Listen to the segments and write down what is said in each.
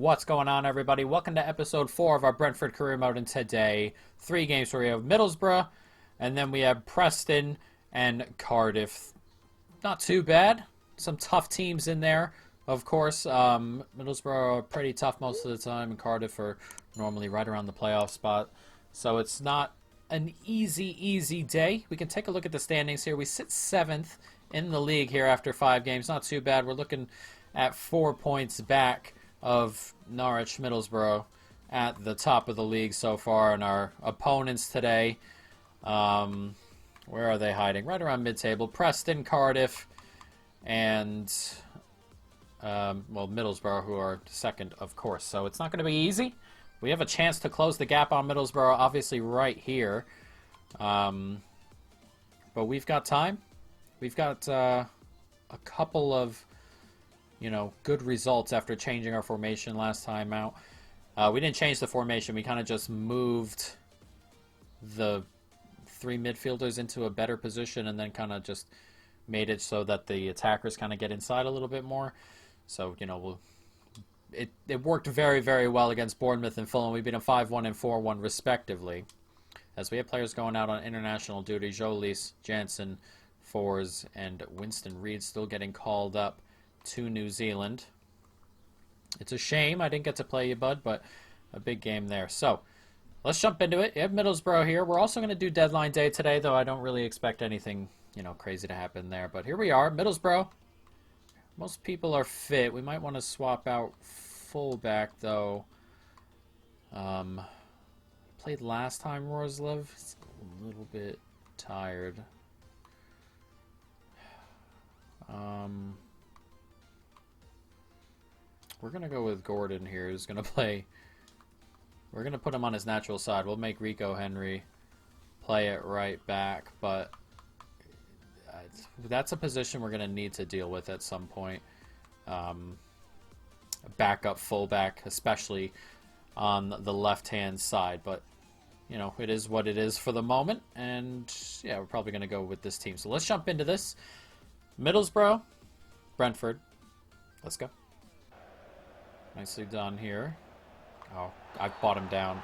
What's going on, everybody? Welcome to episode 4 of our Brentford career mode, and today 3 games where we have Middlesbrough, and then we have Preston and Cardiff. Not too bad. Some tough teams in there, of course. Middlesbrough are pretty tough most of the time, and Cardiff are normally right around the playoff spot. So it's not an easy day. We can take a look at the standings here. We sit 7th in the league here after 5 games. Not too bad. We're looking at 4 points back of Norwich Middlesbrough at the top of the league so far. And our opponents today, where are they hiding? Right around mid-table. Preston, Cardiff, and Middlesbrough, who are second, of course. So it's not going to be easy. We have a chance to close the gap on Middlesbrough, obviously right here. But we've got time. We've got a couple of good results after changing our formation last time out. We didn't change the formation. We kind of just moved the 3 midfielders into a better position and then kind of just made it so that the attackers kind of get inside a little bit more. So, it worked very, very well against Bournemouth and Fulham. We beat them 5-1 and 4-1 respectively. As we have players going out on international duty, Jolis, Jansen, Fors, and Winston Reid still getting called up to New Zealand. It's a shame I didn't get to play you, bud, but a big game there. So, let's jump into it. You have Middlesbrough here. We're also going to do deadline day today, though I don't really expect anything, crazy to happen there. But here we are, Middlesbrough. Most people are fit. We might want to swap out fullback, though. Played last time, Rorslev. It's a little bit tired. We're going to go with Gordon here, who's going to play. We're going to put him on his natural side. We'll make Rico Henry play it right back, but that's a position we're going to need to deal with at some point. Backup fullback, especially on the left-hand side, but it is what it is for the moment, and yeah, we're probably going to go with this team. So let's jump into this. Middlesbrough, Brentford. Let's go. Nicely done here. Oh, I bought him down.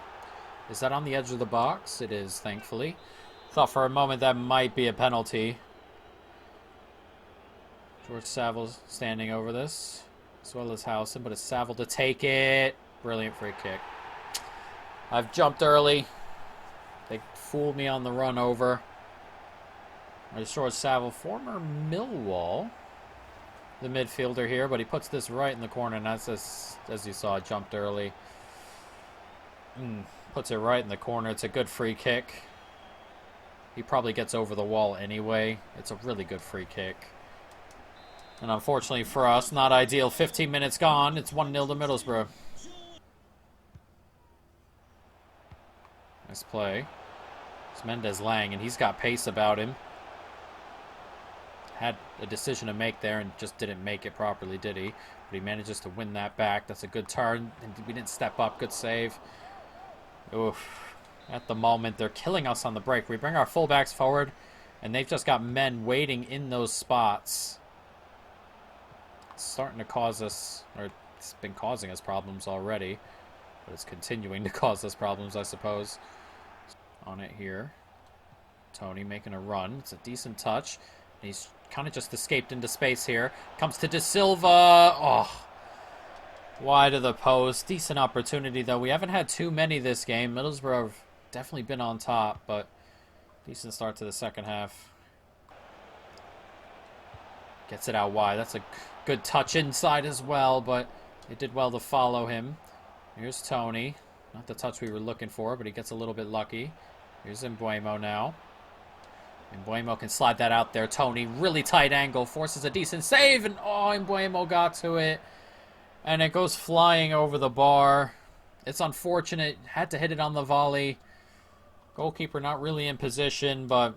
Is that on the edge of the box? It is, thankfully. Thought for a moment that might be a penalty. George Saville standing over this, as well as Howson, but it's Saville to take it. Brilliant free kick. I've jumped early. They fooled me on the run over. It's George Saville, former Millwall, the midfielder here, but he puts this right in the corner, and that's as you saw, jumped early. Puts it right in the corner. It's a good free kick. He probably gets over the wall anyway. It's a really good free kick. And unfortunately for us, not ideal. 15 minutes gone. It's 1-0 to Middlesbrough. Nice play. It's Mendes-Lang, and he's got pace about him. Had a decision to make there and just didn't make it properly, did he? But he manages to win that back. That's a good turn. And we didn't step up. Good save. Oof. At the moment, they're killing us on the break. We bring our fullbacks forward, and they've just got men waiting in those spots. It's starting to cause us, or it's been causing us problems already. But it's continuing to cause us problems, I suppose. On it here. Tony making a run. It's a decent touch. He's kind of just escaped into space here. Comes to De Silva. Oh, wide of the post. Decent opportunity, though. We haven't had too many this game. Middlesbrough have definitely been on top, but decent start to the second half. Gets it out wide. That's a good touch inside as well, but it did well to follow him. Here's Tony. Not the touch we were looking for, but he gets a little bit lucky. Here's Mbuemo now. Mbuemo can slide that out there. Tony, really tight angle, forces a decent save, and Mbuemo got to it. And it goes flying over the bar. It's unfortunate. Had to hit it on the volley. Goalkeeper not really in position, but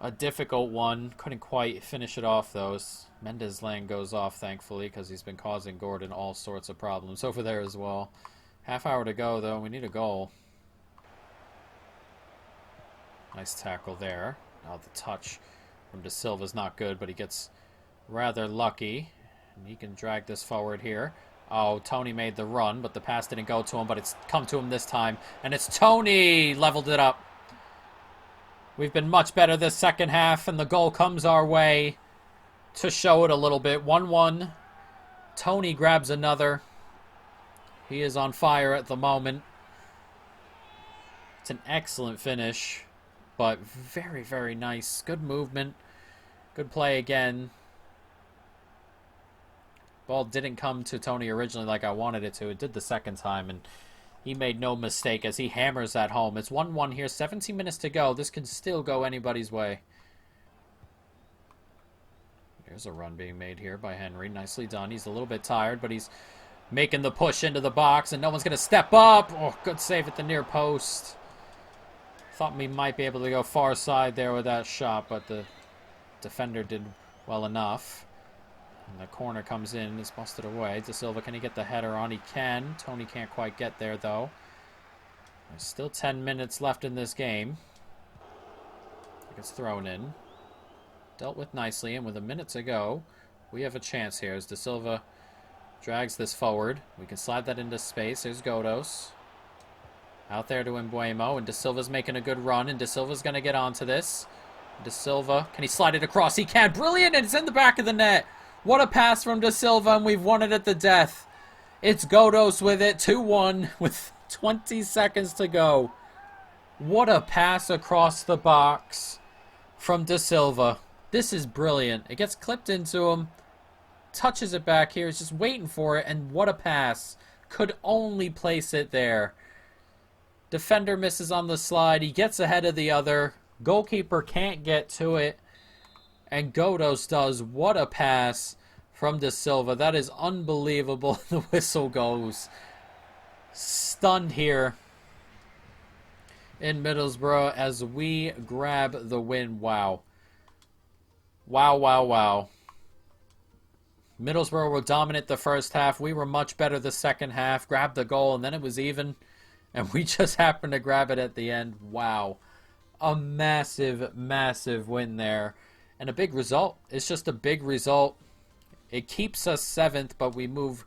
a difficult one. Couldn't quite finish it off, though. Mendes-Lang goes off, thankfully, because he's been causing Gordon all sorts of problems over there as well. Half hour to go, though. We need a goal. Nice tackle there. Now the touch from De Silva's not good, but he gets rather lucky. And he can drag this forward here. Oh, Tony made the run, but the pass didn't go to him, but it's come to him this time. And it's Tony leveled it up. We've been much better this second half, and the goal comes our way to show it a little bit. 1-1. Tony grabs another. He is on fire at the moment. It's an excellent finish, but very, very nice. Good movement. Good play again. Ball didn't come to Tony originally like I wanted it to. It did the second time, and he made no mistake as he hammers that home. It's 1-1 here, 17 minutes to go. This can still go anybody's way. There's a run being made here by Henry. Nicely done. He's a little bit tired, but he's making the push into the box, and no one's going to step up. Oh, good save at the near post. Thought we might be able to go far side there with that shot, but the defender did well enough. And the corner comes in, it's busted away. De Silva, can he get the header on? He can. Tony can't quite get there, though. There's still 10 minutes left in this game. It gets thrown in. Dealt with nicely, and with a minute to go, we have a chance here as De Silva drags this forward. We can slide that into space. There's Godos. Out there to Mbuemo, and De Silva's making a good run, and De Silva's going to get onto this. De Silva, can he slide it across? He can. Brilliant, and it's in the back of the net. What a pass from De Silva, and we've won it at the death. It's Godos with it, 2-1 with 20 seconds to go. What a pass across the box from De Silva. This is brilliant. It gets clipped into him, touches it back here, he's just waiting for it, and what a pass. Could only place it there. Defender misses on the slide, he gets ahead of the other. Goalkeeper can't get to it. And Godos does. What a pass from De Silva. That is unbelievable. The whistle goes. Stunned here in Middlesbrough as we grab the win. Wow. Wow, wow, wow. Middlesbrough were dominant the first half. We were much better the second half. Grabbed the goal, and then it was even. And we just happened to grab it at the end. Wow. A massive, massive win there. And a big result. It's just a big result. It keeps us 7th, but we move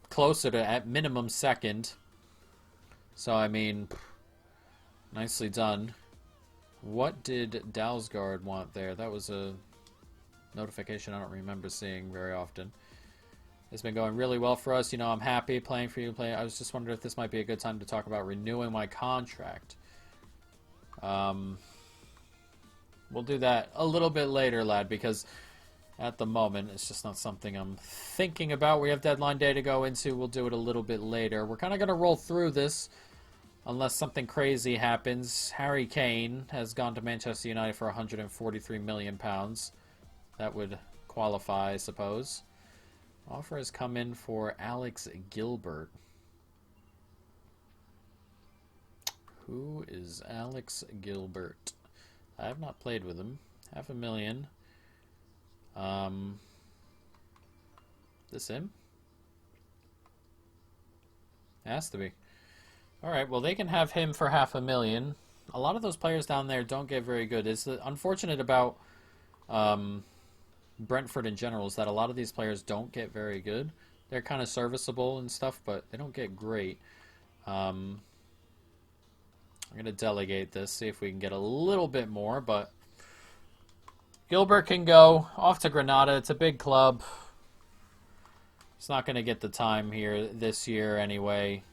closer to, at minimum, 2nd. So, I mean, nicely done. What did Dalsgaard want there? That was a notification I don't remember seeing very often. It's been going really well for us. You know, I'm happy playing for you. I was just wondering if this might be a good time to talk about renewing my contract. We'll do that a little bit later, lad, because at the moment it's just not something I'm thinking about. We have deadline day to go into. We'll do it a little bit later. We're kind of going to roll through this unless something crazy happens. Harry Kane has gone to Manchester United for £143 million. That would qualify, I suppose. Offer has come in for Alex Gilbert. Who is Alex Gilbert? I have not played with him. $500,000. This him? Has to be. Alright, well they can have him for $500,000. A lot of those players down there don't get very good. It's unfortunate about Brentford in general is that a lot of these players don't get very good. They're kind of serviceable and stuff, but they don't get great. I'm going to delegate this, see if we can get a little bit more, but Gilbert can go off to Granada. It's a big club. He's not going to get the time here this year anyway,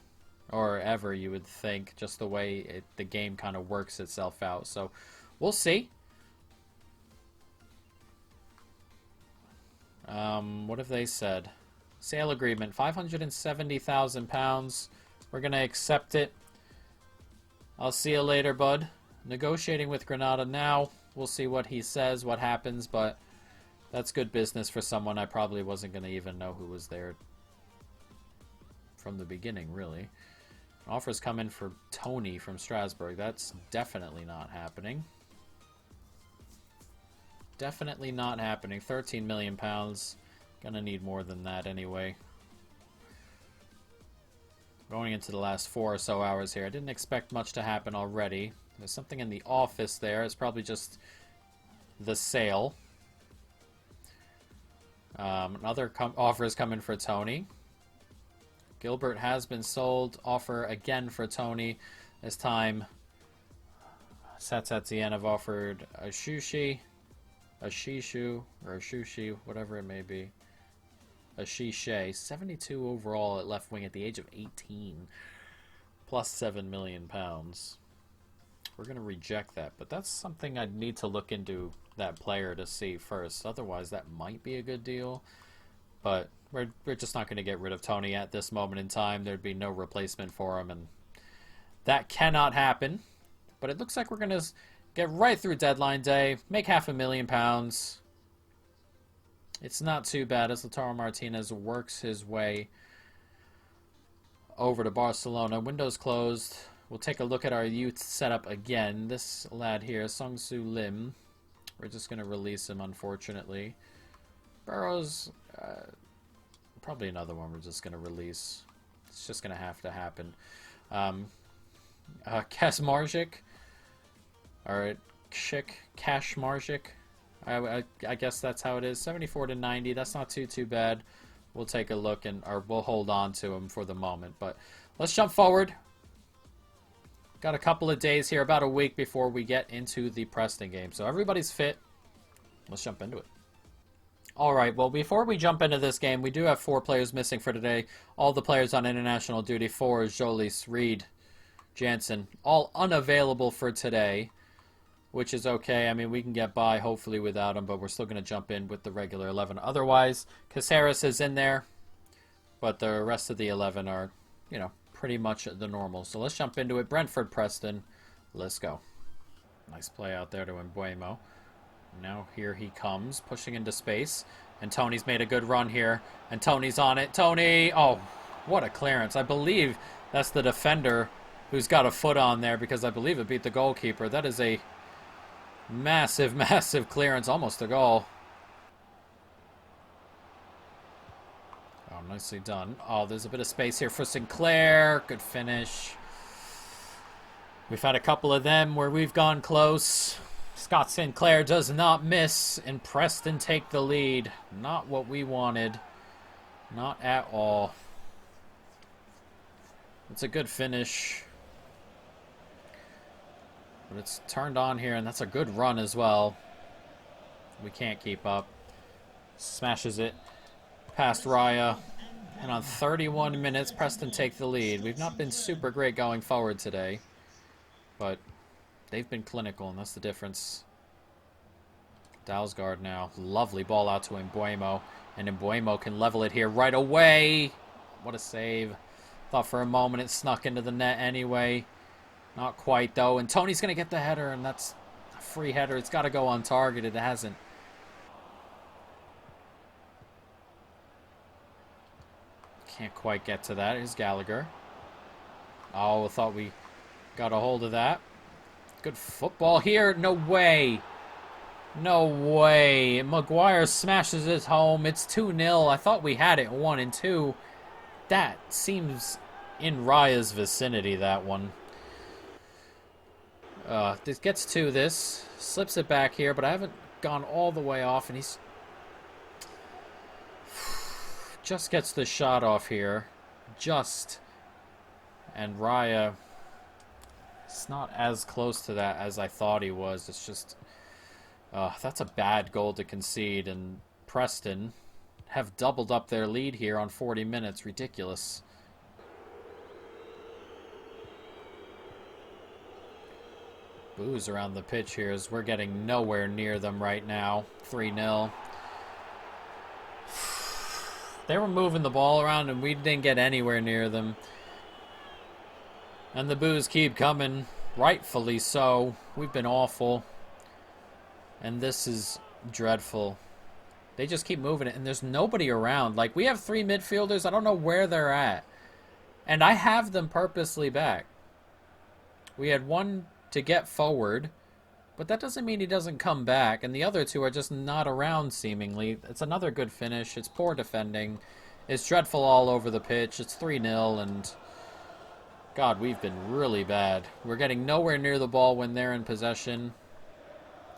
or ever, you would think, just the way the game kind of works itself out. So we'll see. What have they said? Sale agreement, £570,000. We're going to accept it. I'll see you later, bud. Negotiating with Granada now. We'll see what he says, what happens, but that's good business for someone I probably wasn't going to even know who was there from the beginning, really. Offers come in for Tony from Strasbourg. That's definitely not happening. Definitely not happening. £13 million. Gonna need more than that anyway. Going into the last 4 or so hours here. I didn't expect much to happen already. There's something in the office there. It's probably just the sale. Another offer is coming for Tony. Gilbert has been sold. Offer again for Tony. This time, Sets Etienne have offered a Shishu, or a Shushi, whatever it may be. A Shishe. 72 overall at left wing at the age of 18. Plus £7 million. We're going to reject that, but that's something I'd need to look into that player to see first. Otherwise, that might be a good deal. But we're just not going to get rid of Tony at this moment in time. There'd be no replacement for him, and that cannot happen. But it looks like we're going to get right through deadline day, make £500,000. It's not too bad as Lautaro Martinez works his way over to Barcelona. Windows closed. We'll take a look at our youth setup again. This lad here, Sung-Soo Lim. We're just going to release him, unfortunately. Burrows, probably another one we're just going to release. It's just going to have to happen. Kasmarzik. Alright, Kashmarzik. I guess that's how it is. 74 to 90. That's not too bad. We'll take a look or we'll hold on to him for the moment. But let's jump forward. Got a couple of days here, about a week before we get into the Preston game. So everybody's fit. Let's jump into it. Alright, well, before we jump into this game, we do have 4 players missing for today. All the players on international duty. 4, Jolis, Reed, Jansen, all unavailable for today, which is okay. I mean, we can get by, hopefully, without them, but we're still going to jump in with the regular 11. Otherwise, Caceres is in there, but the rest of the 11 are, you know, pretty much the normal. So let's jump into it. Brentford, Preston. Let's go. Nice play out there to Mbuemo. Now here he comes, pushing into space. And Tony's made a good run here. And Tony's on it. Tony! Oh, what a clearance. I believe that's the defender who's got a foot on there because I believe it beat the goalkeeper. That is a massive, massive clearance. Almost a goal. Oh, nicely done. Oh, there's a bit of space here for Sinclair. Good finish. We've had a couple of them where we've gone close. Scott Sinclair does not miss, and Preston take the lead. Not what we wanted. Not at all. It's a good finish. But it's turned on here, and that's a good run as well. We can't keep up. Smashes it past Raya. And on 31 minutes, Preston take the lead. We've not been super great going forward today. But they've been clinical, and that's the difference. Dalsgaard now. Lovely ball out to Mbuemo. And Mbuemo can level it here right away. What a save. Thought for a moment it snuck into the net anyway. Not quite, though. And Tony's going to get the header, and that's a free header. It's got to go untargeted. It hasn't. Can't quite get to that. Here's Gallagher. Oh, I thought we got a hold of that. Good football here. No way. No way. Maguire smashes it home. It's 2-0. I thought we had it 1 and 2. That seems in Raya's vicinity, that one. This gets to this. Slips it back here, but I haven't gone all the way off, and he's just gets the shot off here. Just. And Raya, it's not as close to that as I thought he was. It's just, that's a bad goal to concede, and Preston have doubled up their lead here on 40 minutes. Ridiculous. Boos around the pitch here as we're getting nowhere near them right now. 3-0. They were moving the ball around and we didn't get anywhere near them. And the boos keep coming. Rightfully so. We've been awful. And this is dreadful. They just keep moving it and there's nobody around. Like, we have 3 midfielders. I don't know where they're at. And I have them purposely back. We had one to get forward, but that doesn't mean he doesn't come back, and the other 2 are just not around, seemingly. It's another good finish. It's poor defending. It's dreadful all over the pitch. It's 3-0, and God, we've been really bad. We're getting nowhere near the ball when they're in possession,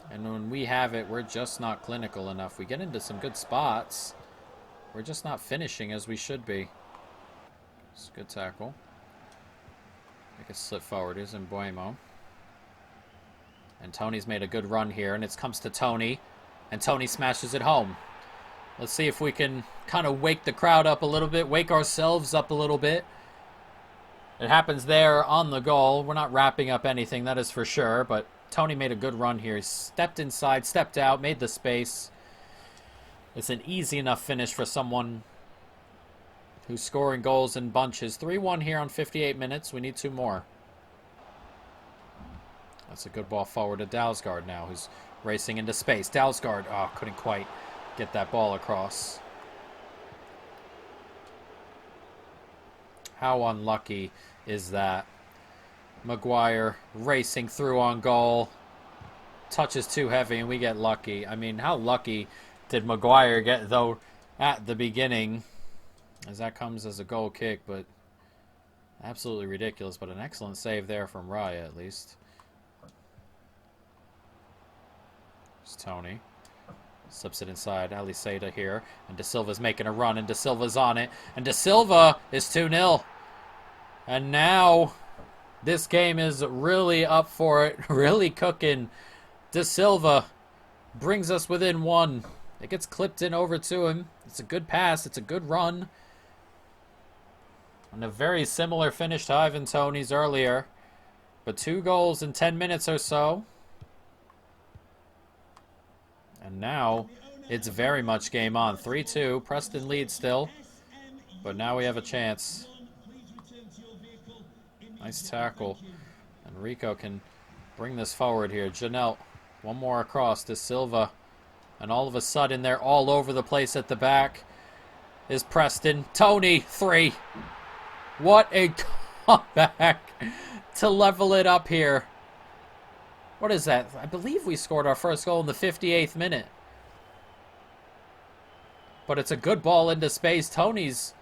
and when we have it, we're just not clinical enough. We get into some good spots. We're just not finishing as we should be. It's a good tackle. Make a slip forward. Here's Mbuemo. And Tony's made a good run here, and it comes to Tony. And Tony smashes it home. Let's see if we can kind of wake the crowd up a little bit, wake ourselves up a little bit. It happens there on the goal. We're not wrapping up anything, that is for sure, but Tony made a good run here. He stepped inside, stepped out, made the space. It's an easy enough finish for someone who's scoring goals in bunches. 3-1 here on 58 minutes. We need 2 more. That's a good ball forward to Dalsgaard now, who's racing into space. Dalsgaard, couldn't quite get that ball across. How unlucky is that? Maguire racing through on goal. Touch is too heavy and we get lucky. I mean, how lucky did Maguire get, though, at the beginning? As that comes as a goal kick, but absolutely ridiculous. But an excellent save there from Raya, at least. It's Tony. Slips it inside. Ali Seda here. And De Silva's making a run, and De Silva's on it. And De Silva is 2-0. And now this game is really up for it. Really cooking. De Silva brings us within 1. It gets clipped in over to him. It's a good pass. It's a good run. And a very similar finish to Ivan Toney's earlier. But 2 goals in 10 minutes or so. And now it's very much game on. 3-2. Preston leads still. But now we have a chance. Nice tackle. And Rico can bring this forward here. Janelt. One more across to Silva. And all of a sudden, they're all over the place at the back. Is Preston. Tony, 3. What a comeback to level it up here. What is that? I believe we scored our first goal in the 58th minute. But it's a good ball into space. Tony's...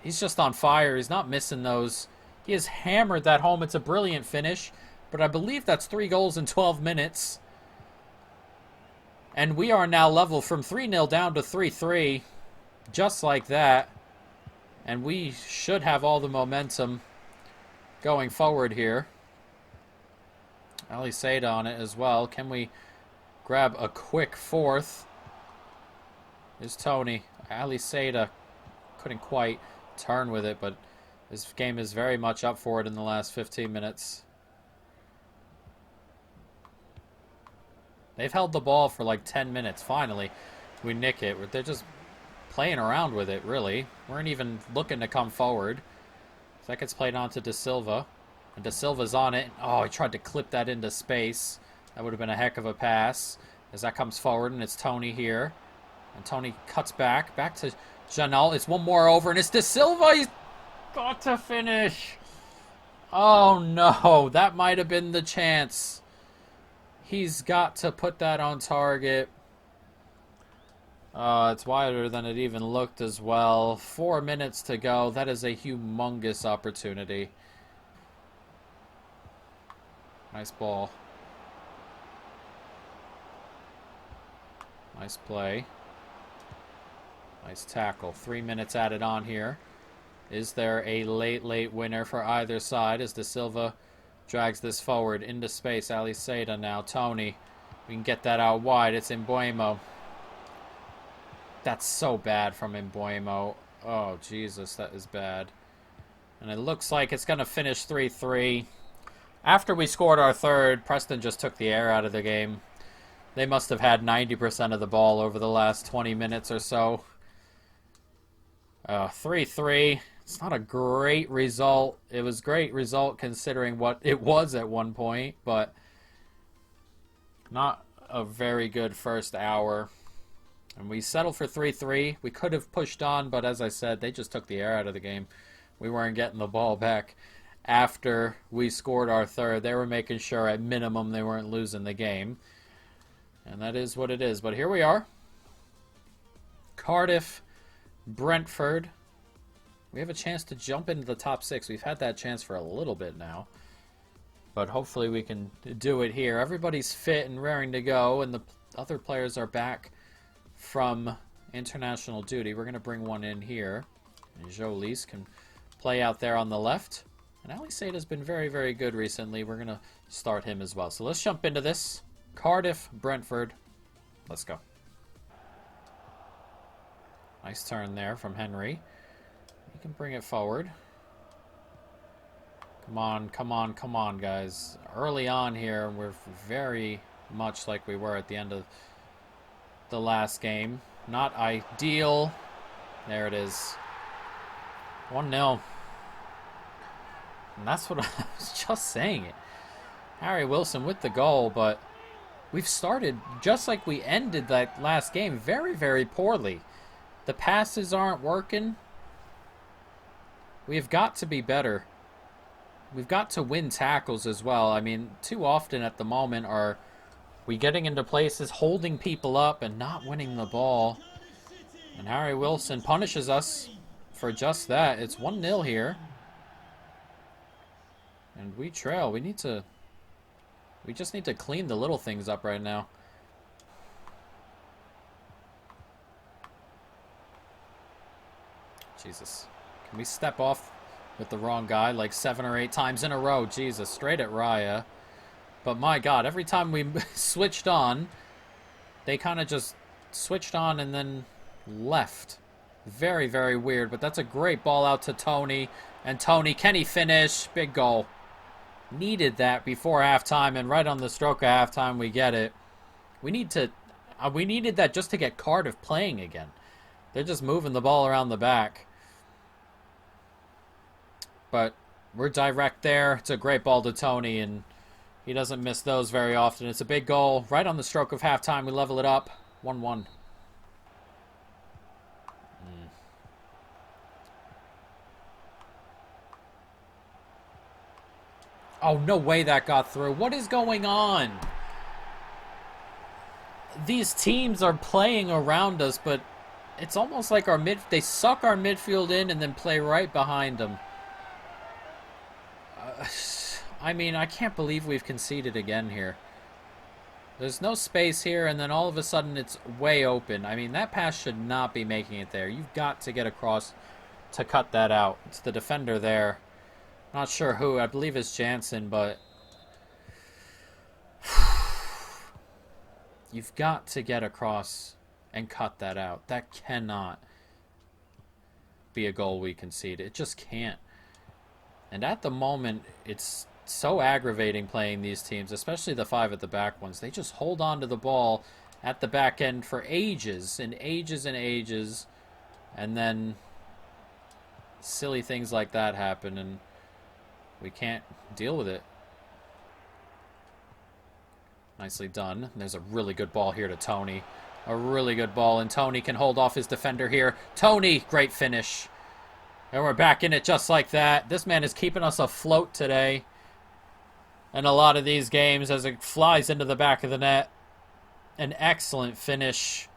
he's just on fire. He's not missing those. He has hammered that home. It's a brilliant finish. But I believe that's 3 goals in 12 minutes. And we are now level from 3-0 down to 3-3. Just like that. And we should have all the momentum going forward here. Ali Seda on it as well. Can we grab a quick 4th? Is Tony. Ali Seda couldn't quite turn with it, but this game is very much up for it in the last 15 minutes. They've held the ball for like 10 minutes. Finally, we nick it. They're just playing around with it, really. Weren't even looking to come forward. So that gets played on to De Silva. And De Silva's on it. Oh, he tried to clip that into space. That would have been a heck of a pass. As that comes forward, and it's Tony here. And Tony cuts back. Back to Janelt. It's one more over, and it's De Silva. He's got to finish. Oh, no. That might have been the chance. He's got to put that on target. It's wider than it even looked as well. 4 minutes to go. That is a humongous opportunity. Nice ball. Nice play. Nice tackle. 3 minutes added on here. Is there a late winner for either side as De Silva drags this forward into space? Ali Seda now. Tony. We can get that out wide. It's Mbuemo. That's so bad from Mbuemo. Oh, Jesus, that is bad. And it looks like it's going to finish 3-3. After we scored our 3rd, Preston just took the air out of the game. They must have had 90% of the ball over the last 20 minutes or so. 3-3. It's not a great result. It was a great result considering what it was at one point, but not a very good first hour. And we settled for 3-3. We could have pushed on, but as I said, they just took the air out of the game. We weren't getting the ball back after we scored our 3rd. They were making sure at minimum they weren't losing the game. And that is what it is. But here we are. Cardiff, Brentford. We have a chance to jump into the top 6. We've had that chance for a little bit now. But hopefully we can do it here. Everybody's fit and raring to go, and the other players are back from international duty. We're going to bring one in here. And Jolis can play out there on the left. And Ali Sada's been very, very good recently. We're going to start him as well. So let's jump into this. Cardiff, Brentford. Let's go. Nice turn there from Henry. He can bring it forward. Come on, come on, come on, guys. Early on here, we're very much like we were at the end of the last game. Not ideal. There it is. 1-0. And that's what I was just saying it. Harry Wilson with the goal, but we've started just like we ended that last game very, very poorly. The passes aren't working. We've got to be better. We've got to win tackles as well. I mean, too often at the moment are we getting into places, holding people up and not winning the ball. And Harry Wilson punishes us for just that. It's 1-0 here. And we trail. We just need to clean the little things up right now. Jesus. Can we step off with the wrong guy like 7 or 8 times in a row? Jesus, straight at Raya. But my God, every time we switched on, they kind of just switched on and then left. Very, very weird. But that's a great ball out to Tony. And Tony, can he finish? Big goal. Needed that before halftime, and right on the stroke of halftime, we get it. We needed that just to get Cardiff playing again. They're just moving the ball around the back. But we're direct there. It's a great ball to Tony, and he doesn't miss those very often. It's a big goal. Right on the stroke of halftime, we level it up. 1-1. Oh, no way that got through. What is going on? These teams are playing around us, but it's almost like they suck our midfield in and then play right behind them. I mean, I can't believe we've conceded again here. There's no space here, and then all of a sudden it's way open. I mean, that pass should not be making it there. You've got to get across to cut that out. It's the defender there. Not sure who. I believe it's Jansen, but you've got to get across and cut that out. That cannot be a goal we concede. It just can't. And at the moment, it's so aggravating playing these teams, especially the 5 at the back ones. They just hold on to the ball at the back end for ages and ages and ages, and then silly things like that happen, and we can't deal with it. Nicely done. There's a really good ball here to Tony. A really good ball, and Tony can hold off his defender here. Tony, great finish. And we're back in it just like that. This man is keeping us afloat today in a lot of these games as it flies into the back of the net. An excellent finish.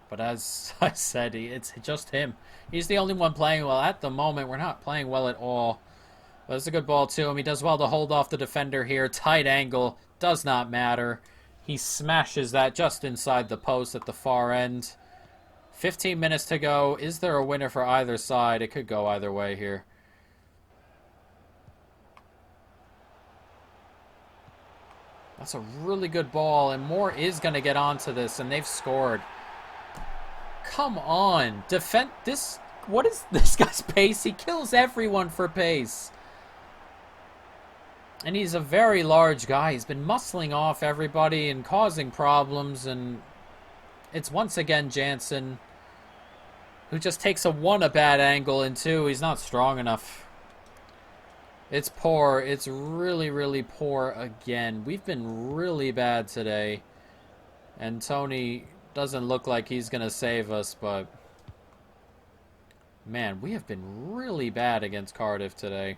But as I said, it's just him. He's the only one playing well. At the moment, we're not playing well at all. But it's a good ball to him. He does well to hold off the defender here. Tight angle. Does not matter. He smashes that just inside the post at the far end. 15 minutes to go. Is there a winner for either side? It could go either way here. That's a really good ball, and Moore is going to get onto this, and they've scored. Come on. Defend this. What is this guy's pace? He kills everyone for pace. And he's a very large guy. He's been muscling off everybody and causing problems, and it's once again Jansen, who just takes a bad angle, and 2, he's not strong enough. It's poor. It's really, really poor again. We've been really bad today. And Tony doesn't look like he's going to save us, but man, we have been really bad against Cardiff today.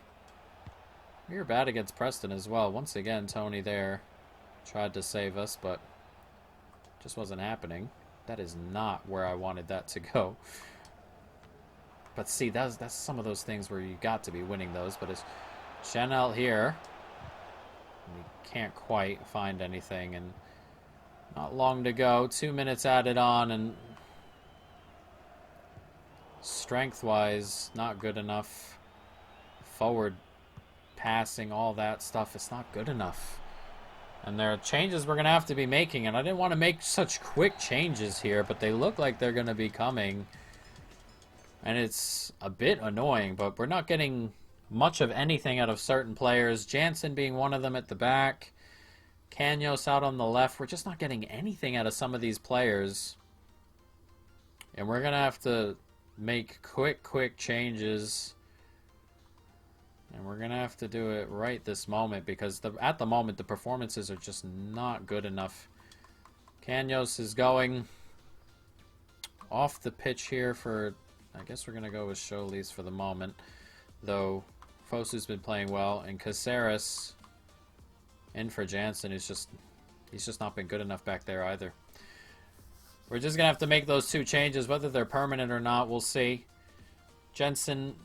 We were bad against Preston as well. Once again, Tony there tried to save us, but just wasn't happening. That is not where I wanted that to go. But see, that's some of those things where you got to be winning those. But it's Chanel here. We can't quite find anything, and not long to go. 2 minutes added on, and Strength-wise, not good enough. Forward passing, all that stuff, it's not good enough. And there are changes we're going to have to be making, and I didn't want to make such quick changes here, but they look like they're going to be coming. And it's a bit annoying, but we're not getting much of anything out of certain players. Jansen being one of them at the back. Canos out on the left. We're just not getting anything out of some of these players. And we're going to have to make quick changes. And we're going to have to do it right this moment because at the moment the performances are just not good enough. Canos is going off the pitch here for, I guess we're going to go with Solis for the moment. Though Fosu's been playing well, and Caceres in for Jansen he's just not been good enough back there either. We're just going to have to make those two changes, whether they're permanent or not, we'll see. Jensen,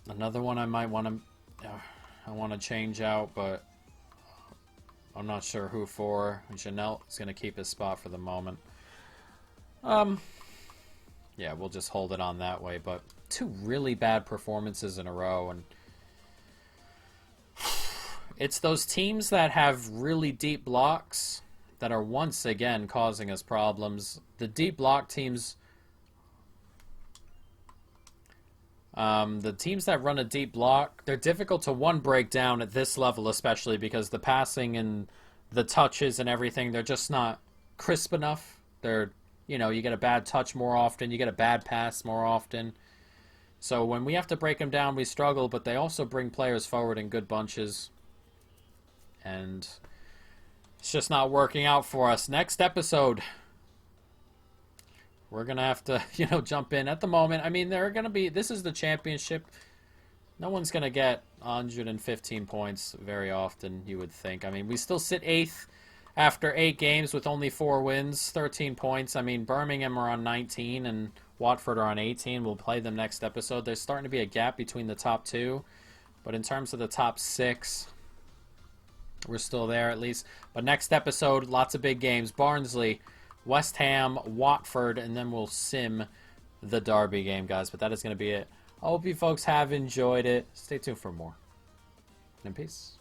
another one I might want to change out, but I'm not sure who for. Janelle is going to keep his spot for the moment. Yeah, we'll just hold it on that way, but two really bad performances in a row, and it's those teams that have really deep blocks that are once again causing us problems. The deep block teams, the teams that run a deep block, they're difficult to break down at this level, especially because the passing and the touches and everything, they're just not crisp enough. They're, you know, you get a bad touch more often, you get a bad pass more often. So when we have to break them down, we struggle, but they also bring players forward in good bunches. And it's just not working out for us. Next episode, we're going to have to, jump in. At the moment, I mean, this is the championship. No one's going to get 115 points very often, you would think. I mean, we still sit 8th after 8 games with only 4 wins, 13 points. I mean, Birmingham are on 19 and Watford are on 18. We'll play them next episode. There's starting to be a gap between the top 2. But in terms of the top 6, we're still there at least. But next episode, lots of big games. Barnsley, West Ham, Watford, and then we'll sim the Derby game, guys. But that is going to be it. I hope you folks have enjoyed it. Stay tuned for more. And peace.